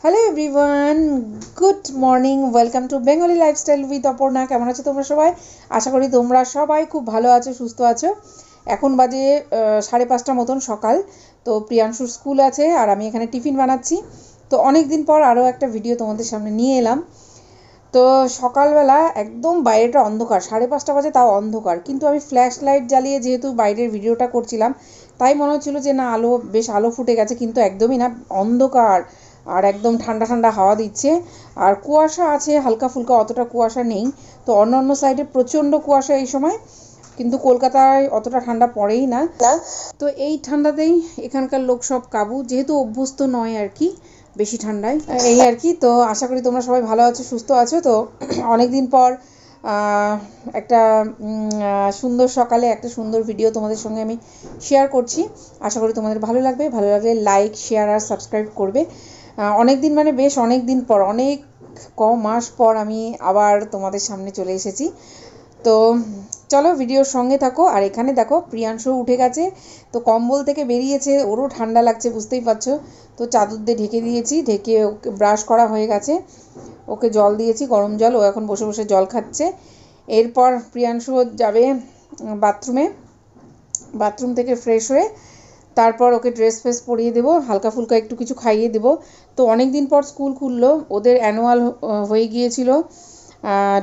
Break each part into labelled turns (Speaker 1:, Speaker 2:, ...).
Speaker 1: Hello everyone, good morning, welcome to Bengali lifestyle with Aparna. কেমন আছো তোমরা সবাই? আশা করি তোমরা সবাই খুব ভালো আছো, সুস্থ আছো। এখন বাজে 5:30 মতন সকাল। তো প্রিয়াংশুর স্কুল আছে আর আমি এখানে টিফিন বানাচ্ছি। তো অনেক দিন পর আরও একটা ভিডিও তোমাদের সামনে নিয়ে এলাম। তো সকালবেলা একদম বাইরেটা অন্ধকার, 5:30 বাজে, তাও অন্ধকার, কিন্তু আমি ফ্ল্যাশ লাইট জ্বালিয়ে যেহেতু বাইরের ভিডিওটা করছিলাম, তাই মনে হচ্ছিলো যে না, বেশ আলো ফুটে গেছে, কিন্তু একদমই না, অন্ধকার। আর একদম ঠান্ডা ঠান্ডা হাওয়া দিচ্ছে, আর কুয়াশা আছে হালকা ফুলকা, অতটা কুয়াশা নেই। তো অন্য সাইডে প্রচণ্ড কুয়াশা এই সময়, কিন্তু কলকাতায় অতটা ঠান্ডা পড়েই না। তো এই ঠান্ডাতেই এখানকার লোক সব কাবু, যেহেতু অভ্যস্ত নয় আর কি বেশি ঠান্ডায়, এই আর কি। তো আশা করি তোমরা সবাই ভালো আছো, সুস্থ আছো। তো অনেক দিন পর একটা সুন্দর সকালে একটা সুন্দর ভিডিও তোমাদের সঙ্গে আমি শেয়ার করছি। আশা করি তোমাদের ভালো লাগবে। ভালো লাগলে লাইক, শেয়ার আর সাবস্ক্রাইব করবে। অনেক দিন মানে বেশ অনেক দিন পর, অনেক মাস পর আমি আবার তোমাদের সামনে চলে এসেছি। তো চলো ভিডিওর সঙ্গে থাকো। আর এখানে দেখো প্রিয়াংশু উঠে গেছে, তো কম্বল থেকে বেরিয়েছে, ওরও ঠান্ডা লাগছে বুঝতেই পারছো। তো চাদর দিয়ে ঢেকে দিয়েছি, ঢেকে ওকে ব্রাশ করা হয়ে গেছে, ওকে জল দিয়েছি, গরম জল, ও এখন বসে বসে জল খাচ্ছে। এরপর প্রিয়াংশু যাবে বাথরুমে, বাথরুম থেকে ফ্রেশ হয়ে তারপর ওকে ড্রেস ফ্রেস পরিয়ে দেবো, হালকা ফুলকা একটু কিছু খাইয়ে দেবো। তো অনেক দিন পর স্কুল খুললো, ওদের অ্যানুয়াল হয়ে গিয়েছিল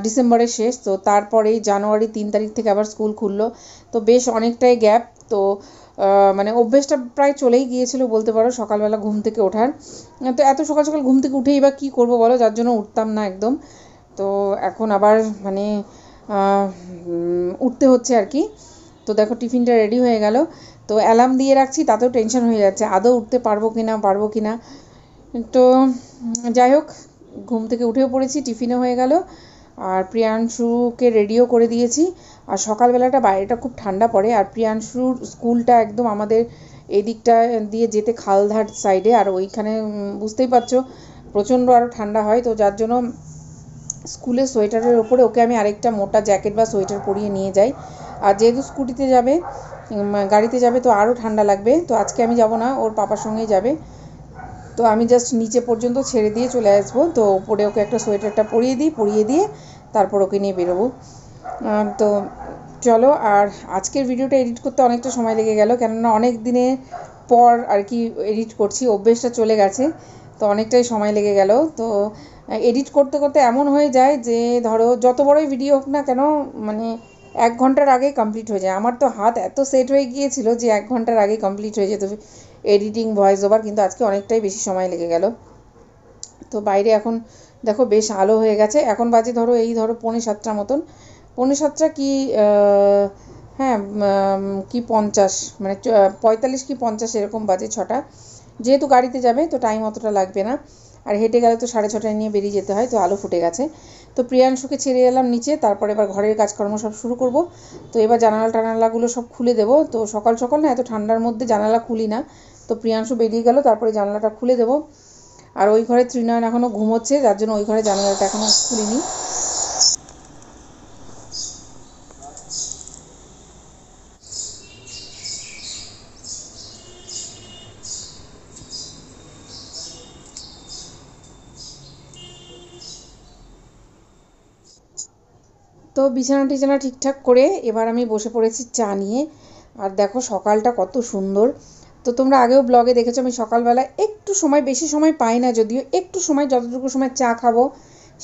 Speaker 1: ডিসেম্বরের শেষ, তো তারপরেই জানুয়ারি 3 তারিখ থেকে আবার স্কুল খুললো। তো বেশ অনেকটাই গ্যাপ। তো মানে অভ্যেসটা প্রায় চলেই গিয়েছিল বলতে পারো সকালবেলা ঘুম থেকে ওঠার। তো এত সকাল সকাল ঘুম থেকে উঠেই বা কী করবো বলো, যার জন্য উঠতাম না একদম। তো এখন আবার মানে উঠতে হচ্ছে আর কি। তো দেখো টিফিনটা রেডি হয়ে গেল। তো অ্যালার্ম দিয়ে রাখছি, তাতেও টেনশন হয়ে যাচ্ছে আদৌ উঠতে পারবো কি না। তো যাই হোক, ঘুম থেকে উঠেও পড়েছি, টিফিনও হয়ে গেল, আর প্রিয়াংশুকে রেডিও করে দিয়েছি। আর সকালবেলাটা বাইরেটা খুব ঠান্ডা পড়ে, আর প্রিয়াংশুর স্কুলটা একদম আমাদের এই দিকটা দিয়ে যেতে খালধার সাইডে, আর ওইখানে বুঝতেই পারছো প্রচণ্ড আরও ঠান্ডা হয়। তো যার জন্য স্কুলের সোয়েটারের ওপরে ওকে আমি আরেকটা মোটা জ্যাকেট বা সোয়েটার পরিয়ে নিয়ে যাই। আর যেহেতু স্কুটিতে যাবে, গাড়িতে যাবে, তো আরও ঠান্ডা লাগবে। তো আজকে আমি যাব না, ওর পাপার সঙ্গেই যাবে। তো আমি জাস্ট নিচে পর্যন্ত ছেড়ে দিয়ে চলে আসবো। তো ওপরে ওকে একটা সোয়েটারটা পরিয়ে দিয়ে তারপর ওকে নিয়ে বেরোবো। তো চলো, আর আজকের ভিডিওটা এডিট করতে অনেকটা সময় লেগে গেল, কেননা অনেক দিনের পর আর কি এডিট করছি, অভ্যেসটা চলে গেছে, তো অনেকটাই সময় লেগে গেল। তো এডিট করতে করতে এমন হয়ে যায় যে ধরো যত বড়ই ভিডিও হোক না কেন, মানে 1 ঘন্টার আগেই কমপ্লিট হয়ে যায়। আমার তো হাত এত সেট হয়ে গিয়েছিল যে 1 ঘন্টার আগেই কমপ্লিট হয়ে যেত এডিটিং, ভয়েস ওভার, কিন্তু আজকে অনেকটাই বেশি সময় লেগে গেল। তো বাইরে এখন দেখো বেশ আলো হয়ে গেছে, এখন বাজে ধরো 6:45 মতন, 6:45 কি হ্যাঁ, কি 50, মানে 45 কি 50 এরকম বাজে, 6টা। যেহেতু গাড়িতে যাবে তো টাইম অতটা লাগবে না, আর হেঁটে গেলে তো 6:30 নিয়ে বেরিয়ে যেতে হয়। তো আলো ফুটে গেছে। তো প্রিয়াংশুকে ছেড়ে এলাম নিচে, তারপর এবার ঘরের কাজকর্ম সব শুরু করব। তো এবার জানালাগুলো সব খুলে দেবো। তো সকাল সকাল না, এত ঠান্ডার মধ্যে জানালা খুলি না। তো প্রিয়াংশু বেরিয়ে গেল, তারপরে জানালাটা খুলে দেবো। আর ওই ঘরে ত্রিনয়ন এখনও ঘুমোচ্ছে, যার জন্য ওই ঘরে জানালাটা এখনও খুলিনি। তো বিছানা টিছানা ঠিকঠাক করে এবার আমি বসে পড়েছি চা নিয়ে। আর দেখো সকালটা কত সুন্দর। তো তোমরা আগেও ব্লগে দেখেছো আমি সকালবেলা একটু সময়, বেশি সময় পাই না যদিও, একটু সময়, যতটুকু সময় চা খাবো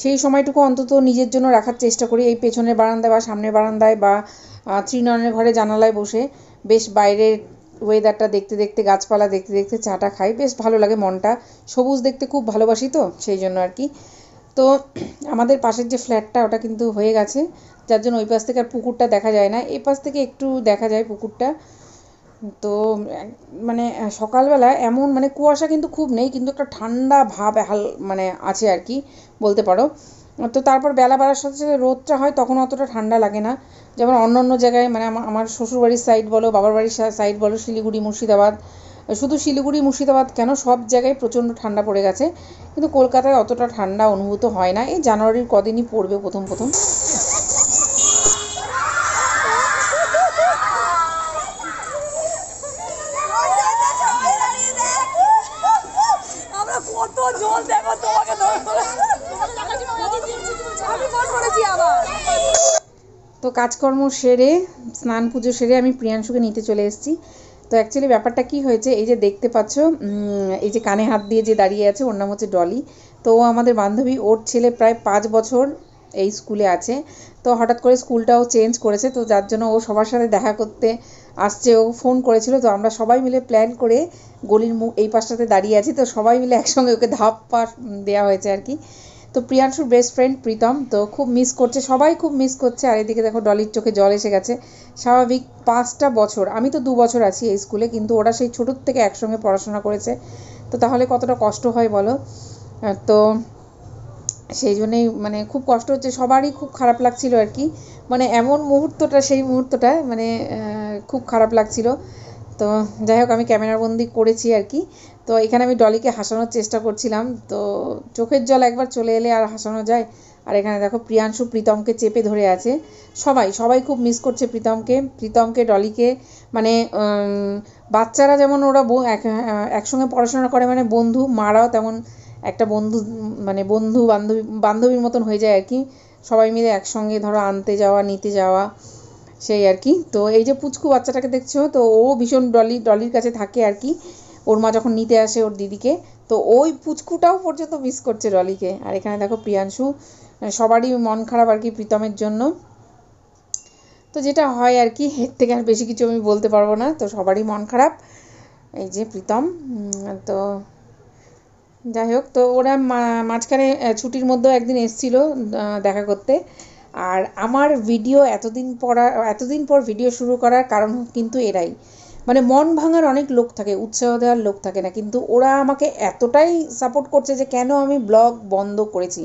Speaker 1: সেই সময়টুকু অন্তত নিজের জন্য রাখার চেষ্টা করি। এই পেছনের বারান্দায় বা সামনের বারান্দায় বা ত্রিনয়নের ঘরে জানালায় বসে বেশ বাইরের ওয়েদারটা দেখতে দেখতে, গাছপালা দেখতে দেখতে চাটা খাই, বেশ ভালো লাগে। মনটা সবুজ দেখতে খুব ভালোবাসি, তো সেই জন্য আর কি। তো আমাদের পাশের যে ফ্ল্যাটটা ওটা কিন্তু হয়ে গেছে, যার জন্য ওই পাশ থেকে আর পুকুরটা দেখা যায় না, এই পাশ থেকে একটু দেখা যায় পুকুরটা। তো মানে সকালবেলা এমন মানে কুয়াশা কিন্তু খুব নেই, কিন্তু একটা ঠান্ডা ভাব মানে আছে আর কি বলতে পারো। তো তারপর বেলা বাড়ার সাথে সাথে রোদটা হয়, তখন অতটা ঠান্ডা লাগে না। যেমন অন্য অন্য জায়গায়, মানে আমার শ্বশুরবাড়ির সাইড বলো, বাবার বাড়ির সাইড বলো, শিলিগুড়ি, মুর্শিদাবাদ, শুধু শিলিগুড়ি মুর্শিদাবাদ কেন, সব জায়গায় প্রচণ্ড ঠান্ডা পড়ে গেছে। কিন্তু কলকাতায় অতটা ঠান্ডা অনুভূত হয় না, এই জানুয়ারির কদিনই পড়বে প্রথম প্রথম।
Speaker 2: কত জল দেখো
Speaker 1: তো কাজকর্ম সেরে স্নান পুজো সেরে আমি প্রিয়াংশুকে নিতে চলে এসেছি। তো অ্যাকচুয়ালি ব্যাপারটা কি হয়েছে, এই যে দেখতে পাচ্ছ এই যে কানে হাত দিয়ে যে দাঁড়িয়ে আছে, ওর নাম হচ্ছে ডলি। তো ও আমাদের বান্ধবী, ওর ছেলে প্রায় 5 বছর এই স্কুলে আছে। তো হঠাৎ করে স্কুলটাও চেঞ্জ করেছে, তো যার জন্য ও সবার সাথে দেখা করতে আসছে। ও ফোন করেছিল, তো আমরা সবাই মিলে প্ল্যান করে গলির মুখ এই পাশটাতে দাঁড়িয়ে আছি, তো সবাই মিলে একসঙ্গে ওকে ধাপ পাস দেওয়া হয়েছে আর কি। তো প্রিয়াংশুর বেস্ট ফ্রেন্ড প্রীতম তো খুব মিস করছে, সবাই খুব মিস করছে। আর এদিকে দেখো ডলির চোখে জল এসে গেছে। স্বাভাবিক, 5টা বছর, আমি তো 2 বছর আছি এই স্কুলে, কিন্তু ওরা সেই ছোটোর থেকে একসঙ্গে পড়াশোনা করেছে, তো তাহলে কতটা কষ্ট হয় বলো। তো সেই জন্যেই মানে খুব কষ্ট হচ্ছে, সবারই খুব খারাপ লাগছিল আর কি। মানে এমন মুহূর্তটা, সেই মুহূর্তটা মানে খুব খারাপ লাগছিল। তো যাই হোক, আমি ক্যামেরাবন্দি করেছি আর কি। তো এখানে আমি ডলিকে হাসানোর চেষ্টা করছিলাম, তো চোখের জল একবার চলে এলে আর হাসানো যায়। আর এখানে দেখো প্রিয়াংশু প্রীতমকে চেপে ধরে আছে। সবাই সবাই খুব মিস করছে প্রীতমকে ডলিকে। মানে বাচ্চারা যেমন ওরা একসঙ্গে পড়াশোনা করে, মানে বন্ধু, মারাও তেমন একটা বন্ধু, মানে বন্ধু বান্ধবীর মতন হয়ে যায় আর কি। সবাই মিলে একসঙ্গে ধরো আনতে যাওয়া, নিতে যাওয়া, সেই আর কি। তো এই যে পুচকু বাচ্চাটাকে দেখছো, তো ও ভীষণ ডলির কাছে থাকে আর কি। ওর মা যখন নিতে আসে ওর দিদিকে, তো ওই পুচকুটাও পর্যন্ত মিস করছে ডলিকে। আর এখানে দেখো প্রিয়াংশু, সবারই মন খারাপ আর কি প্রীতমের জন্য। তো যেটা হয় আর কি, এর থেকে আর বেশি কিছু আমি বলতে পারবো না। তো সবারই মন খারাপ, এই যে প্রীতম। তো যাই হোক, তো ওরা মাঝখানে ছুটির মধ্যেও একদিন এসেছিল দেখা করতে। আর আমার ভিডিও এতদিন পর ভিডিও শুরু করার কারণ কিন্তু এরাই। মানে মন ভাঙার অনেক লোক থাকে, উৎসাহ দেওয়ার লোক থাকে না, কিন্তু ওরা আমাকে এতটাই সাপোর্ট করছে যে কেন আমি ব্লগ বন্ধ করেছি,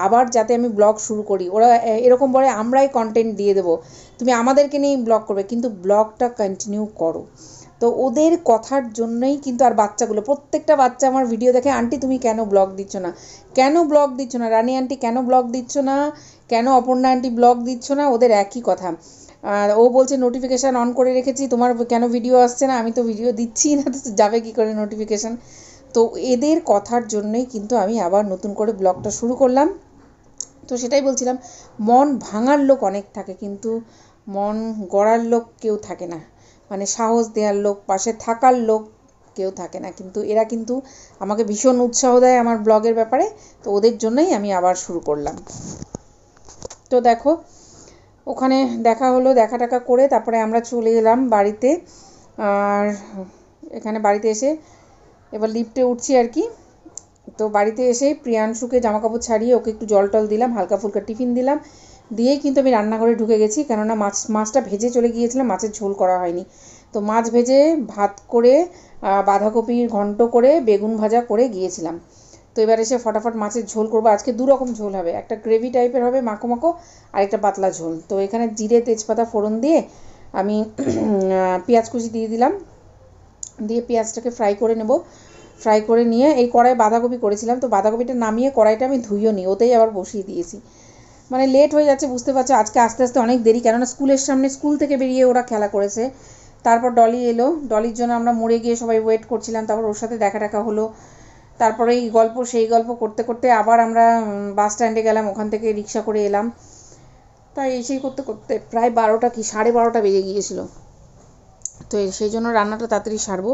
Speaker 1: আবার যাতে আমি ব্লগ শুরু করি। ওরা এরকম বলে আমরাই কন্টেন্ট দিয়ে দেবো, তুমি আমাদেরকে নিয়েই ব্লগ করবে, কিন্তু ব্লগটা কন্টিনিউ করো। তো ওদের কথার জন্যই কিন্তু। আর বাচ্চাগুলো, প্রত্যেকটা বাচ্চা আমার ভিডিও দেখে, আন্টি তুমি কেন ব্লগ দিচ্ছ না, কেন ব্লগ দিচ্ছ না, রানী আন্টি কেন ব্লগ দিচ্ছ না, কেন অপর্ণা আন্টি ব্লগ দিচ্ছ না, ওদের একই কথা। আর ও বলছে নোটিফিকেশান অন করে রেখেছি, তোমার কেন ভিডিও আসছে না, আমি তো ভিডিও দিচ্ছি না, তো যাবে কী করে নোটিফিকেশান। তো এদের কথার জন্যই কিন্তু আমি আবার নতুন করে ব্লগটা শুরু করলাম। তো সেটাই বলছিলাম, মন ভাঙার লোক অনেক থাকে, কিন্তু মন গড়ার লোক কেউ থাকে না। মানে সাহস দেওয়ার লোক, পাশে থাকার লোক কেউ থাকে না, কিন্তু এরা কিন্তু আমাকে ভীষণ উৎসাহ দেয় আমার ব্লগের ব্যাপারে। তো ওদের জন্যই আমি আবার শুরু করলাম। তো দেখো, ওখানে দেখা হলো, দেখা টাকা করে তারপরে আমরা চলে এলাম বাড়িতে। আর এখানে বাড়িতে এসে এবার লিফটে উঠছি আর কি। তো বাড়িতে এসে প্রিয়াংশুকে জামাকাপড় ছাড়িয়ে ওকে একটু জল টল দিলাম, হালকা ফুলকা টিফিন দিলাম, দিয়েই কিন্তু আমি রান্নাঘরে ঢুকে গেছি। কেননা মাছটা ভেজে চলে গিয়েছিলাম, মাছের ঝোল করা হয়নি। তো মাছ ভেজে ভাত করে, বাঁধাকপির ঘন্ট করে, বেগুন ভাজা করে গিয়েছিলাম। তো এবার এসে ফটাফট মাছের ঝোল করবো। আজকে 2 রকম ঝোল হবে, একটা গ্রেভি টাইপের হবে মাখো মাখো, আর একটা পাতলা ঝোল। তো এখানে জিরে তেজপাতা ফোড়ন দিয়ে আমি পেঁয়াজ কুচি দিয়ে দিলাম, দিয়ে পেঁয়াজটাকে ফ্রাই করে নেব। ফ্রাই করে নিয়ে এই কড়াই বাঁধাকপি করেছিলাম, তো বাঁধাকপিটা নামিয়ে কড়াইটা আমি ধুইও নি, ওতেই আবার বসিয়ে দিয়েছি। মানে লেট হয়ে যাচ্ছে, বুঝতে পারছো আজকে আস্তে আস্তে অনেক দেরি, কেননা স্কুলের সামনে, স্কুল থেকে বেরিয়ে ওরা খেলা করেছে। তারপর ডলি এলো, ডলির জন্য আমরা মোড়ে গিয়ে সবাই ওয়েট করছিলাম, তারপর ওর সাথে দেখা টাকা হলো। তারপরে এই গল্প সেই গল্প করতে করতে আবার আমরা বাস স্ট্যান্ডে গেলাম, ওখান থেকে রিক্সা করে এলাম। তাই সেই করতে করতে প্রায় 12টা কি 12:30 বেজে গিয়েছিল। তো সেই জন্য রান্নাটা তাড়াতাড়ি সারবো।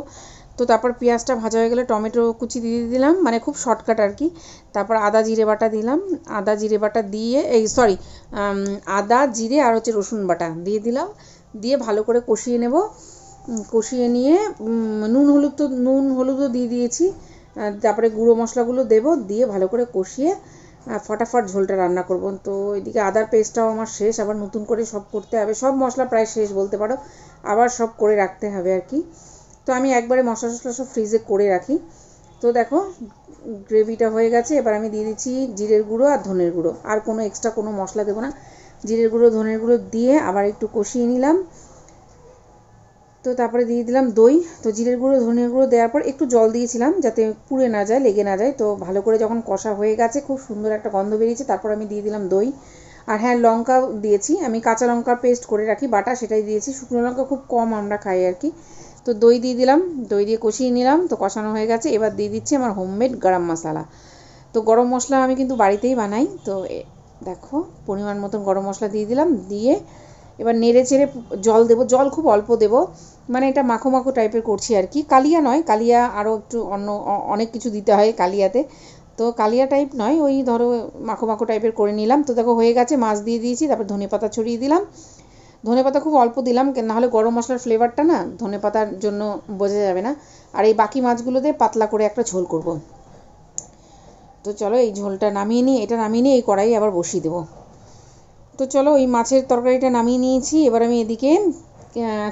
Speaker 1: তো তারপর পেঁয়াজটা ভাজা হয়ে গেলে টমেটো কুচি দিয়ে দিলাম, মানে খুব শর্টকাট আর কি। তারপর আদা জিরে বাটা দিলাম, আদা জিরে বাটা দিয়ে আদা জিরে আর হচ্ছে রসুন বাটা দিয়ে দিলাম, দিয়ে ভালো করে কষিয়ে নেব। কষিয়ে নিয়ে নুন হলুদও দিয়ে দিয়েছি। তারপরে গুঁড়ো মশলাগুলো দেব, দিয়ে ভালো করে কষিয়ে ফটাফট ঝোলটা রান্না করব। তো এদিকে আদার পেস্টটাও আমার শেষ, আবার নতুন করে সব করতে হবে, সব মশলা প্রায় শেষ বলতে পারো, আবার সব করে রাখতে হবে আর কি। তো আমি একবারে মশলা টশলা সব ফ্রিজে করে রাখি। তো দেখো গ্রেভিটা হয়ে গেছে, এবার আমি দিয়ে দিচ্ছি জিরের গুঁড়ো আর ধনের গুঁড়ো, আর কোনো এক্সট্রা কোনো মশলা দেবো না। জিরের গুঁড়ো ধনের গুঁড়ো দিয়ে আবার একটু কষিয়ে নিলাম। তো তারপরে দিয়ে দিলাম দই। তো জিরের গুঁড়ো ধনের গুঁড়ো দেওয়ার পর একটু জল দিয়েছিলাম যাতে পুড়ে না যায়, লেগে না যায়। তো ভালো করে যখন কষা হয়ে গেছে, খুব সুন্দর একটা গন্ধ বেরিয়েছে, তারপর আমি দিয়ে দিলাম দই। আর হ্যাঁ, লঙ্কা দিয়েছি আমি, কাঁচা লঙ্কার পেস্ট করে রাখি বাটা, সেটাই দিয়েছি। শুকনো লঙ্কা খুব কম আমরা খাই আর কি। তো দই দিয়ে দিলাম, দই দিয়ে কষিয়ে নিলাম। তো কষানো হয়ে গেছে, এবার দিয়ে দিচ্ছি আমার হোমমেড গরম মশলা। তো গরম মশলা আমি কিন্তু বাড়িতেই বানাই। তো দেখো পরিমাণ মতন গরম মশলা দিয়ে দিলাম, দিয়ে এবার নেড়ে চেড়ে জল দেবো, জল খুব অল্প দেবো, মানে এটা মাখো মাখো টাইপের করছি আর কি। কালিয়া নয়, কালিয়া আরও একটু অনেক কিছু দিতে হয় কালিয়াতে, তো কালিয়া টাইপ নয়, ওই ধরো মাখো মাখো টাইপের করে নিলাম। তো দেখো হয়ে গেছে, মাছ দিয়ে দিয়েছি, তারপর ধনেপাতা ছড়িয়ে দিলাম। ধনেপাতা খুব অল্প দিলাম, নাহলে গরম মশলার ফ্লেভারটা না ধনেপাতার জন্য বোঝা যাবে না। আর এই বাকি মাছগুলো দিয়ে পাতলা করে একটা ঝোল করব। তো চলো এই ঝোলটা নামিয়ে নিই, এটা নামিয়ে নিয়ে এই কড়াই আবার বসিয়ে দেবো। তো চলো ওই মাছের তরকারিটা নামিয়ে নিয়েছি, এবার আমি এদিকে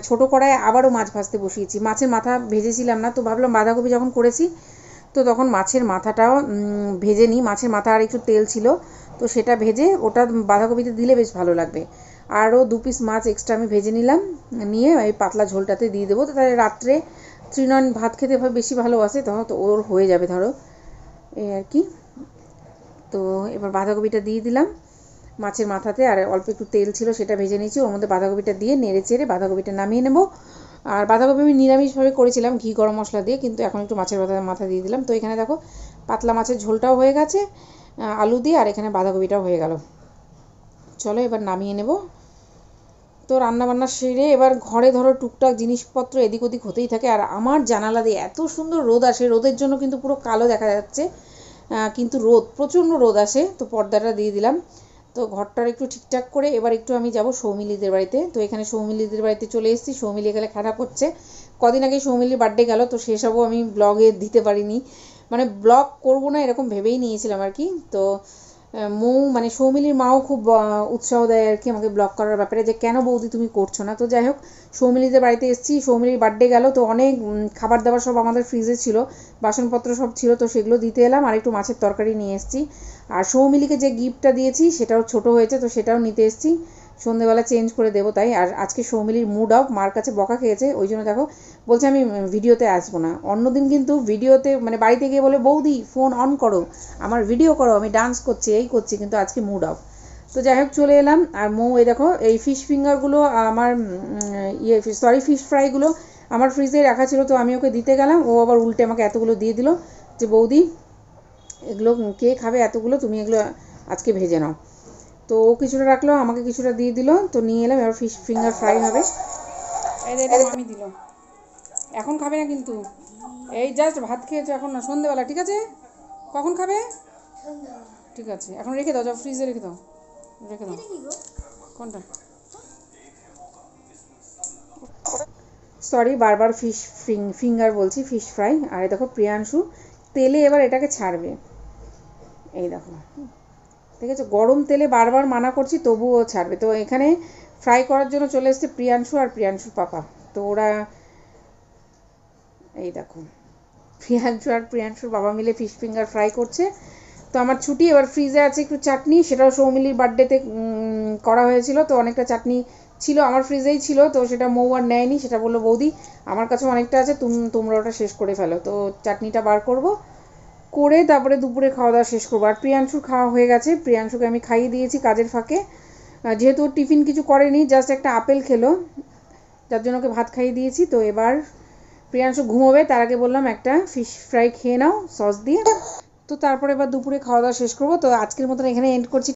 Speaker 1: ছোটো কড়াইয়ে আবারও মাছ ভাজতে বসিয়েছি। মাছের মাথা ভেজেছিলাম না, তো ভাবলাম বাঁধাকপি যখন করেছি তো তখন মাছের মাথাটাও ভেজে নিই। মাছের মাথা আর একটু তেল ছিল, তো সেটা ভেজে ওটা বাঁধাকপিতে দিলে বেশ ভালো লাগবে। আরও 2 পিস মাছ এক্সট্রা আমি ভেজে নিলাম, নিয়ে এই পাতলা ঝোলটাতে দিয়ে দেবো। তো তাহলে রাত্রে তৃণয়ন ভাত খেতে বেশি ভালোবাসে, তখন তো ওর হয়ে যাবে ধরো, এই আর কি। তো এবার বাঁধাকপিটা দিয়ে দিলাম মাছের মাথাতে, আর অল্প একটু তেল ছিল সেটা ভেজে নিয়েছি, ওর মধ্যে বাঁধাকপিটা দিয়ে নেড়ে চেড়ে বাঁধাকপিটা নামিয়ে নেব। আর বাঁধাকপি আমি নিরামিষভাবে করেছিলাম ঘি গরম মশলা দিয়ে, কিন্তু এখন একটু মাছের মাথা দিয়ে দিলাম। তো এখানে দেখো পাতলা মাছের ঝোলটাও হয়ে গেছে আলু দিয়ে, আর এখানে বাঁধাকপিটাও হয়ে গেল। চলো এবার নামিয়ে নেব। তো রান্নাবান্না সেরে এবার ঘরে ধরো টুকটাক জিনিসপত্র এদিক ওদিক হতেই থাকে। আর আমার জানালা দিয়ে এত সুন্দর রোদ আসে, রোদের জন্য কিন্তু পুরো কালো দেখা যাচ্ছে, কিন্তু রোদ প্রচণ্ড রোদ আসে। তো পর্দাটা দিয়ে দিলাম। তো ঘরটার একটু ঠিকঠাক করে এবার একটু আমি যাব সৌমিলিদের বাড়িতে। তো এখানে সৌমিলিদের বাড়িতে চলে এসেছি, সৌমিলি এখানে খেলা করছে। কদিন আগে সৌমিলির বার্থডে গেল, তো সেসবও আমি ব্লগে দিতে পারিনি, মানে ব্লগ করবো না এরকম ভেবেই নিয়েছিলাম আর কি। তো মানে সৌমিলির মাও খুব উৎসাহ দেয় আর কি আমাকে ব্লগ করার ব্যাপারে, যে কেন বৌদি তুমি করছো না। তো যাই হোক সৌমিলিদের বাড়িতে এসেছি, সৌমিলির বার্থডে গেল, তো অনেক খাবার দাবার সব আমাদের ফ্রিজে ছিল, বাসনপত্র সব ছিল, তো সেগুলো দিতে এলাম। আর একটু মাছের তরকারি নিয়ে এসেছি। আর সৌমিলিকে যে গিফটটা দিয়েছি সেটাও ছোট হয়েছে, তো সেটাও নিতে এসেছি, সন্ধেবেলা চেঞ্জ করে দেবো তাই। আর আজকে সৌমিলির মুড অফ, মার কাছে বকা খেয়েছে, ওই জন্য দেখো বলছে আমি ভিডিওতে আসবো না। অন্যদিন কিন্তু ভিডিওতে মানে বাড়িতে গিয়ে বলে বৌদি ফোন অন করো, আমার ভিডিও করো, আমি ডান্স করছি এই করছি, কিন্তু আজকে মুড অফ। তো যাই হোক চলে এলাম। আর মৌ এই দেখো এই ফিশ ফিঙ্গারগুলো আমার ফিশ ফ্রাইগুলো আমার ফ্রিজে রাখা ছিল, তো আমি ওকে দিতে গেলাম, ও আবার উল্টে আমাকে এতগুলো দিয়ে দিল, যে বৌদি এগুলো কে খাবে এতগুলো, তুমি এগুলো আজকে ভেজে নাও। তো ও কিছুটা রাখলো, আমাকে কিছুটা দিয়ে দিল, তো নিয়ে এলাম। এবার ফিশ ফিঙ্গার ফ্রাই হবে। এই দেখো আমি দিল, এখন খাবে না কিন্তু, এই জাস্ট ভাত খেয়েছো, এখন না, সন্ধেবেলা, ঠিক আছে? কখন খাবে? ঠিক আছে এখন রেখে দাও, যাও ফ্রিজে রেখে দাও, রেখে দাও। কোনটা? সরি বারবার ফিশ ফিঙ্গার বলছি, ফিশ ফ্রাই। আর দেখো প্রিয়াংশু তেলে এবার এটাকে ছাড়বে, এই দেখো ঠিক আছে, গরম তেলে বারবার মানা করছি তবুও ছাড়বে। তো এখানে ফ্রাই করার জন্য চলে এসেছে প্রিয়াংশু আর প্রিয়াংশুর পাপা। তো ওরা এই দেখো প্রিয়াংশু আর প্রিয়াংশুর বাবা মিলে ফিশ ফিঙ্গার ফ্রাই করছে। তো আমার ছুটি, এবার ফ্রিজে আছে একটু চাটনি, সেটাও সৌমিলির বার্থডেতে করা হয়েছিল, তো অনেকটা চাটনি ছিল আমার ফ্রিজেই ছিল, তো সেটা মৌ আর নেয়নি, সেটা বললো বৌদি আমার কাছে অনেকটা আছে, তোমরা ওটা শেষ করে ফেলো। তো চাটনিটা বার করব, করে তারপরে দুপুরে খাওয়া দাওয়া শেষ করবো। আর প্রিয়াংশুর খাওয়া হয়ে গেছে, প্রিয়াংশুকে আমি খাইয়ে দিয়েছি কাজের ফাঁকে, যেহেতু টিফিন কিছু করেনি, জাস্ট একটা আপেল খেলো, যার জন্য ওকে ভাত খাইয়ে দিয়েছি। তো এবার প্রিয়াংশু ঘুমোবে, তার আগে বললাম একটা ফিশ ফ্রাই খেয়ে নাও সস দিয়ে। তো তারপরে এবার দুপুরে খাওয়া দাওয়া শেষ করবো। তো আজকের মতন এখানে এন্ড করছি।